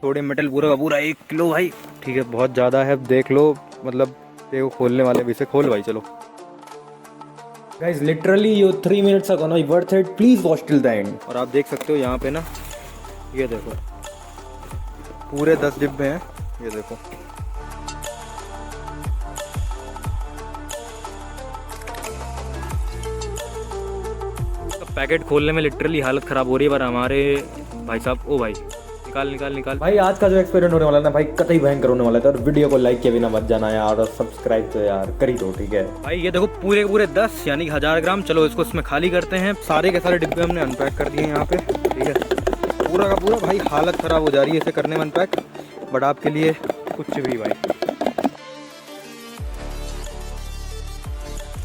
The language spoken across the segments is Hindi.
सोडियम मेटल पूरा का पूरा 1 किलो भाई। ठीक है, बहुत ज़्यादा है, देख लो। मतलब देखो खोलने वाले भी से खोल भाई, चलो। Guys literally yo 3 minutes are gonna be worth it. Please watch till the end. और आप देख सकते हो यहाँ पे ना, ये देखो पूरे 10 डिब्बे हैं, ये देखो। पैकेट खोलने में लिटरली हालत ख़राब हो रही है, पर हमारे भाई साहब, ओ भाई निकाल निकाल निकाल। भाई आज का जो एक्सपेरिमेंट होने वाला है ना भाई, कतई भयंकर होने वाला है। और वीडियो को लाइक किए बिना मत जाना यार, और सब्सक्राइब तो यार कर ही दो, ठीक है भाई। ये देखो पूरे पूरे 10 यानी कि 1000 ग्राम। चलो इसको इसमें खाली करते हैं। सारे के सारे डिब्बे हमने अनपैक कर दिए यहाँ पे, ठीक है। पूरा का पूरा भाई हालत ख़राब हो जा रही है इसे करने में अनपैक, बट आपके लिए कुछ भी भाई।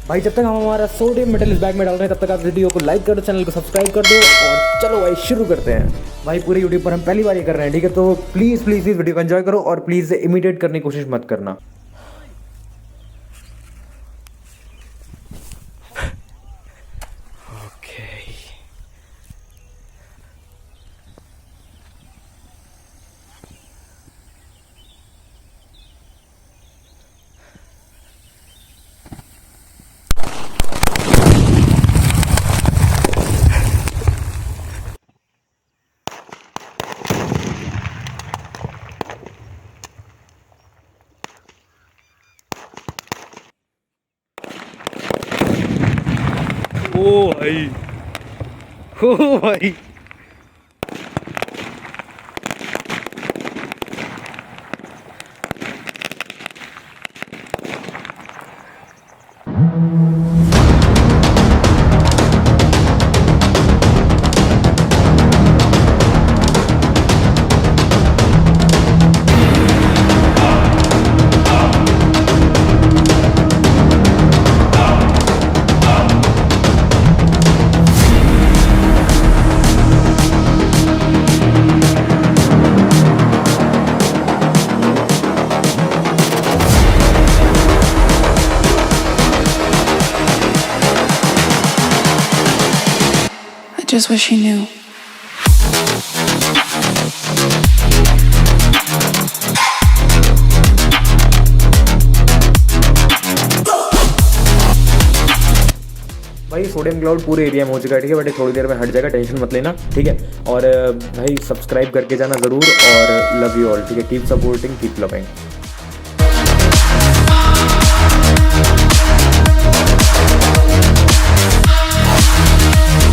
भाई जब तक हम हमारा सोडियम मेटल इस बैग में डाल रहे हैं, तब तक आप वीडियो को लाइक कर दो, चैनल को सब्सक्राइब कर दो, और चलो भाई शुरू करते हैं। भाई पूरे यूट्यूब पर हम पहली बार ये कर रहे हैं, ठीक है। तो प्लीज़ प्लीज़ इस वीडियो को एंजॉय करो, और प्लीज़ इमिटेट करने की कोशिश मत करना। ओ भाई, ओ भाई, I just wish he knew. भाई सोडियम क्लाउड पूरे एरिया में हो चुका है, ठीक है। बट थोड़ी देर में हट जाएगा, टेंशन मत लेना, ठीक है। और भाई सब्सक्राइब करके जाना ज़रूर, और लव यू ऑल, ठीक है। Keep supporting, keep loving.